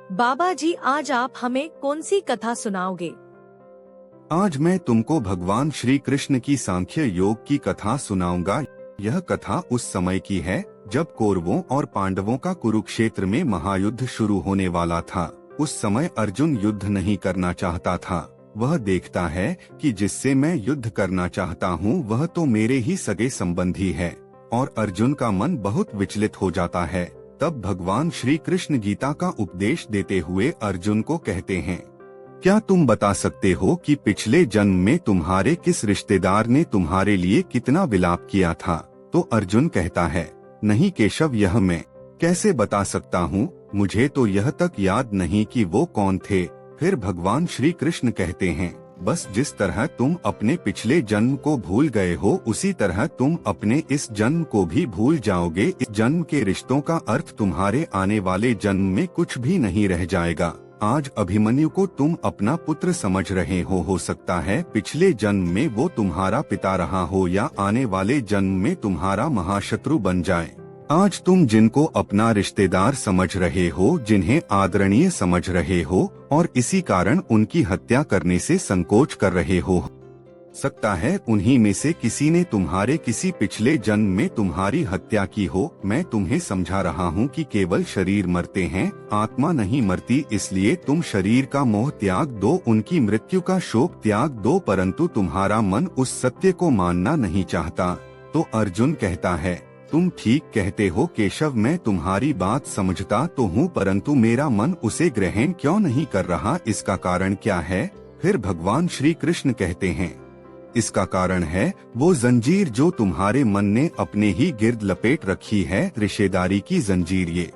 बाबा जी, आज आप हमें कौन सी कथा सुनाओगे? आज मैं तुमको भगवान श्री कृष्ण की सांख्य योग की कथा सुनाऊंगा। यह कथा उस समय की है जब कौरवों और पांडवों का कुरुक्षेत्र में महायुद्ध शुरू होने वाला था। उस समय अर्जुन युद्ध नहीं करना चाहता था। वह देखता है कि जिससे मैं युद्ध करना चाहता हूँ वह तो मेरे ही सगे संबंधी है, और अर्जुन का मन बहुत विचलित हो जाता है। तब भगवान श्री कृष्ण गीता का उपदेश देते हुए अर्जुन को कहते हैं, क्या तुम बता सकते हो कि पिछले जन्म में तुम्हारे किस रिश्तेदार ने तुम्हारे लिए कितना विलाप किया था? तो अर्जुन कहता है, नहीं केशव, यह मैं कैसे बता सकता हूँ, मुझे तो यह तक याद नहीं कि वो कौन थे। फिर भगवान श्री कृष्ण कहते हैं, बस जिस तरह तुम अपने पिछले जन्म को भूल गए हो उसी तरह तुम अपने इस जन्म को भी भूल जाओगे। इस जन्म के रिश्तों का अर्थ तुम्हारे आने वाले जन्म में कुछ भी नहीं रह जाएगा। आज अभिमन्यु को तुम अपना पुत्र समझ रहे हो सकता है पिछले जन्म में वो तुम्हारा पिता रहा हो या आने वाले जन्म में तुम्हारा महाशत्रु बन जाए। आज तुम जिनको अपना रिश्तेदार समझ रहे हो, जिन्हें आदरणीय समझ रहे हो और इसी कारण उनकी हत्या करने से संकोच कर रहे हो सकता है उन्हीं में से किसी ने तुम्हारे किसी पिछले जन्म में तुम्हारी हत्या की हो। मैं तुम्हें समझा रहा हूँ कि केवल शरीर मरते हैं, आत्मा नहीं मरती, इसलिए तुम शरीर का मोह त्याग दो, उनकी मृत्यु का शोक त्याग दो, परंतु तुम्हारा मन उस सत्य को मानना नहीं चाहता। तो अर्जुन कहता है, तुम ठीक कहते हो केशव, मैं तुम्हारी बात समझता तो हूँ, परंतु मेरा मन उसे ग्रहण क्यों नहीं कर रहा, इसका कारण क्या है? फिर भगवान श्री कृष्ण कहते हैं, इसका कारण है वो जंजीर जो तुम्हारे मन ने अपने ही गिर्द लपेट रखी है, रिश्तेदारी की जंजीर, ये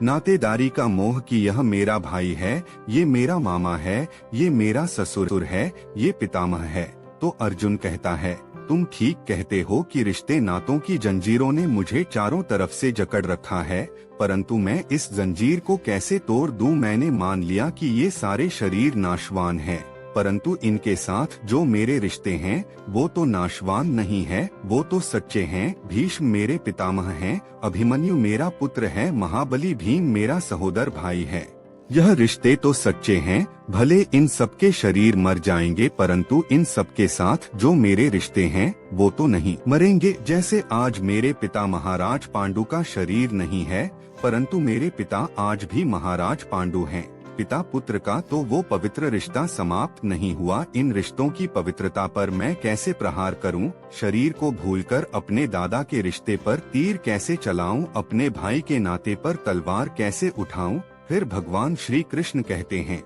नातेदारी का मोह कि यह मेरा भाई है, ये मेरा मामा है, ये मेरा ससुर है, ये पितामह है। तो अर्जुन कहता है, तुम ठीक कहते हो कि रिश्ते नातों की जंजीरों ने मुझे चारों तरफ से जकड़ रखा है, परंतु मैं इस जंजीर को कैसे तोड़ दूं? मैंने मान लिया कि ये सारे शरीर नाशवान हैं, परंतु इनके साथ जो मेरे रिश्ते हैं वो तो नाशवान नहीं है, वो तो सच्चे हैं। भीष्म मेरे पितामह हैं, अभिमन्यु मेरा पुत्र है, महाबली भीम मेरा सहोदर भाई है। यह रिश्ते तो सच्चे हैं, भले इन सबके शरीर मर जाएंगे, परंतु इन सबके साथ जो मेरे रिश्ते हैं वो तो नहीं मरेंगे। जैसे आज मेरे पिता महाराज पांडु का शरीर नहीं है, परंतु मेरे पिता आज भी महाराज पांडु हैं। पिता पुत्र का तो वो पवित्र रिश्ता समाप्त नहीं हुआ। इन रिश्तों की पवित्रता पर मैं कैसे प्रहार करूं? शरीर को भूलकर अपने दादा के रिश्ते पर तीर कैसे चलाऊं? अपने भाई के नाते पर तलवार कैसे उठाऊं? फिर भगवान श्री कृष्ण कहते हैं,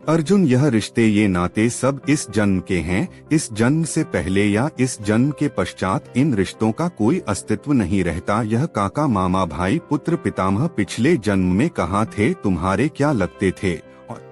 अर्जुन, यह रिश्ते ये नाते सब इस जन्म के हैं, इस जन्म से पहले या इस जन्म के पश्चात इन रिश्तों का कोई अस्तित्व नहीं रहता। यह काका, मामा, भाई, पुत्र, पितामह पिछले जन्म में कहाँ थे, तुम्हारे क्या लगते थे, और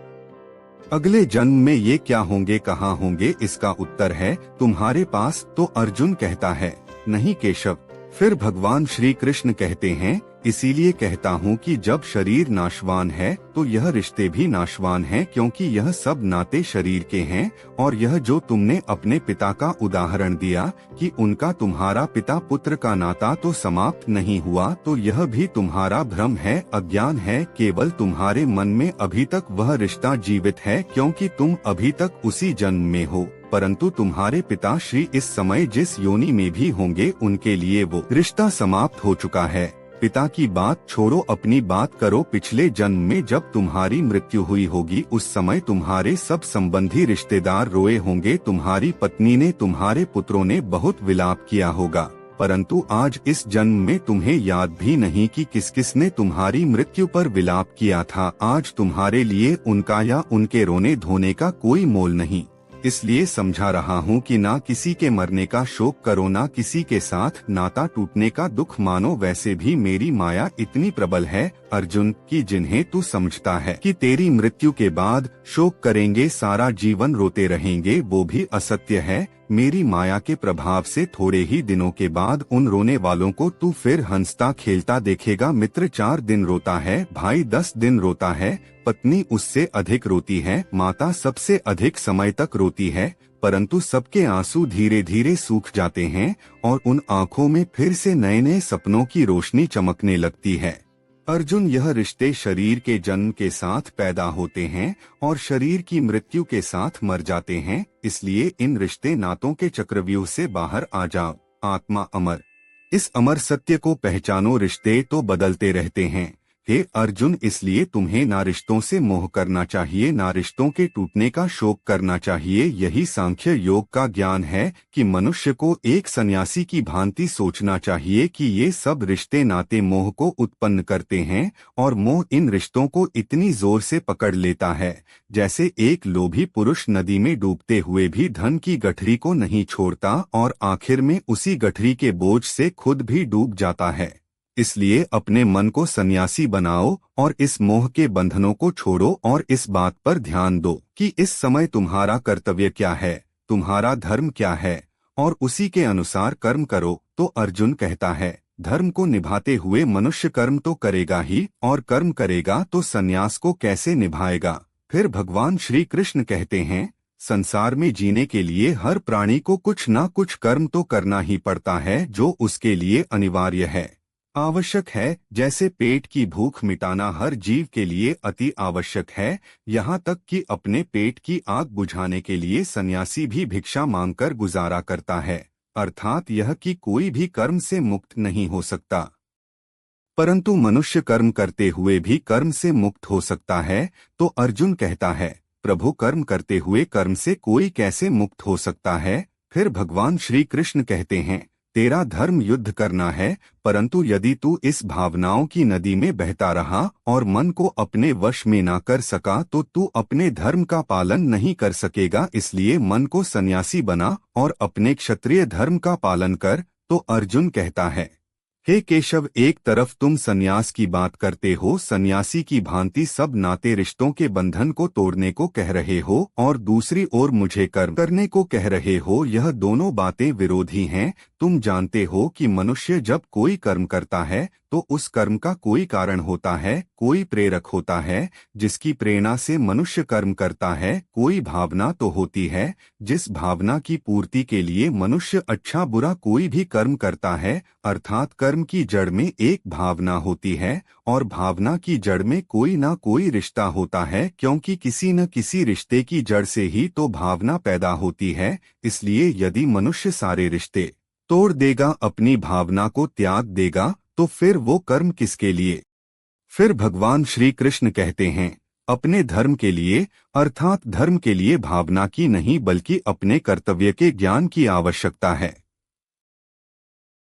अगले जन्म में ये क्या होंगे, कहाँ होंगे, इसका उत्तर है तुम्हारे पास। तो अर्जुन कहता है, नहीं केशव। फिर भगवान श्री कृष्ण कहते हैं, इसीलिए कहता हूँ कि जब शरीर नाशवान है तो यह रिश्ते भी नाशवान हैं, क्योंकि यह सब नाते शरीर के हैं। और यह जो तुमने अपने पिता का उदाहरण दिया कि उनका तुम्हारा पिता पुत्र का नाता तो समाप्त नहीं हुआ, तो यह भी तुम्हारा भ्रम है, अज्ञान है। केवल तुम्हारे मन में अभी तक वह रिश्ता जीवित है, क्योंकि तुम अभी तक उसी जन्म में हो, परंतु तुम्हारे पिताश्री इस समय जिस योनि में भी होंगे उनके लिए वो रिश्ता समाप्त हो चुका है। पिता की बात छोड़ो, अपनी बात करो। पिछले जन्म में जब तुम्हारी मृत्यु हुई होगी उस समय तुम्हारे सब संबंधी रिश्तेदार रोए होंगे, तुम्हारी पत्नी ने, तुम्हारे पुत्रों ने बहुत विलाप किया होगा, परंतु आज इस जन्म में तुम्हें याद भी नहीं कि किस किस ने तुम्हारी मृत्यु पर विलाप किया था। आज तुम्हारे लिए उनका या उनके रोने धोने का कोई मोल नहीं। इसलिए समझा रहा हूँ कि ना किसी के मरने का शोक करो, ना किसी के साथ नाता टूटने का दुख मानो। वैसे भी मेरी माया इतनी प्रबल है अर्जुन कि जिन्हें तू समझता है कि तेरी मृत्यु के बाद शोक करेंगे, सारा जीवन रोते रहेंगे, वो भी असत्य है। मेरी माया के प्रभाव से थोड़े ही दिनों के बाद उन रोने वालों को तू फिर हंसता खेलता देखेगा। मित्र 4 दिन रोता है, भाई 10 दिन रोता है, पत्नी उससे अधिक रोती है, माता सबसे अधिक समय तक रोती है, परंतु सबके आंसू धीरे धीरे सूख जाते हैं और उन आँखों में फिर से नए नए सपनों की रोशनी चमकने लगती है। अर्जुन, यह रिश्ते शरीर के जन्म के साथ पैदा होते हैं और शरीर की मृत्यु के साथ मर जाते हैं, इसलिए इन रिश्ते नातों के चक्रव्यूह से बाहर आ जाओ। आत्मा अमर। इस अमर सत्य को पहचानो, रिश्ते तो बदलते रहते हैं। हे अर्जुन, इसलिए तुम्हें ना रिश्तों से मोह करना चाहिए, ना रिश्तों के टूटने का शोक करना चाहिए। यही सांख्य योग का ज्ञान है कि मनुष्य को एक सन्यासी की भांति सोचना चाहिए कि ये सब रिश्ते नाते मोह को उत्पन्न करते हैं और मोह इन रिश्तों को इतनी जोर से पकड़ लेता है जैसे एक लोभी पुरुष नदी में डूबते हुए भी धन की गठरी को नहीं छोड़ता और आखिर में उसी गठरी के बोझ से खुद भी डूब जाता है। इसलिए अपने मन को सन्यासी बनाओ और इस मोह के बंधनों को छोड़ो और इस बात पर ध्यान दो कि इस समय तुम्हारा कर्तव्य क्या है, तुम्हारा धर्म क्या है, और उसी के अनुसार कर्म करो। तो अर्जुन कहता है, धर्म को निभाते हुए मनुष्य कर्म तो करेगा ही, और कर्म करेगा तो सन्यास को कैसे निभाएगा। फिर भगवान श्री कृष्ण कहते हैं, संसार में जीने के लिए हर प्राणी को कुछ ना कुछ कर्म तो करना ही पड़ता है जो उसके लिए अनिवार्य है, आवश्यक है। जैसे पेट की भूख मिटाना हर जीव के लिए अति आवश्यक है, यहाँ तक कि अपने पेट की आग बुझाने के लिए सन्यासी भी भिक्षा मांगकर गुजारा करता है। अर्थात यह कि कोई भी कर्म से मुक्त नहीं हो सकता, परंतु मनुष्य कर्म करते हुए भी कर्म से मुक्त हो सकता है। तो अर्जुन कहता है, प्रभु, कर्म करते हुए कर्म से कोई कैसे मुक्त हो सकता है। फिर भगवान श्री कृष्ण कहते हैं, तेरा धर्म युद्ध करना है, परंतु यदि तू इस भावनाओं की नदी में बहता रहा और मन को अपने वश में ना कर सका तो तू अपने धर्म का पालन नहीं कर सकेगा। इसलिए मन को सन्यासी बना और अपने क्षत्रिय धर्म का पालन कर। तो अर्जुन कहता है, हे केशव, एक तरफ तुम सन्यास की बात करते हो, सन्यासी की भांति सब नाते रिश्तों के बंधन को तोड़ने को कह रहे हो, और दूसरी ओर मुझे कर्म करने को कह रहे हो। यह दोनों बातें विरोधी हैं। तुम जानते हो कि मनुष्य जब कोई कर्म करता है तो उस कर्म का कोई कारण होता है, कोई प्रेरक होता है जिसकी प्रेरणा से मनुष्य कर्म करता है, कोई भावना तो होती है जिस भावना की पूर्ति के लिए मनुष्य अच्छा बुरा कोई भी कर्म करता है। अर्थात कर्म की जड़ में एक भावना होती है और भावना की जड़ में कोई ना कोई रिश्ता होता है, क्योंकि किसी न किसी रिश्ते की जड़ से ही तो भावना पैदा होती है। इसलिए यदि मनुष्य सारे रिश्ते तोड़ देगा, अपनी भावना को त्याग देगा, तो फिर वो कर्म किसके लिए। फिर भगवान श्री कृष्ण कहते हैं, अपने धर्म के लिए, अर्थात धर्म के लिए भावना की नहीं बल्कि अपने कर्तव्य के ज्ञान की आवश्यकता है।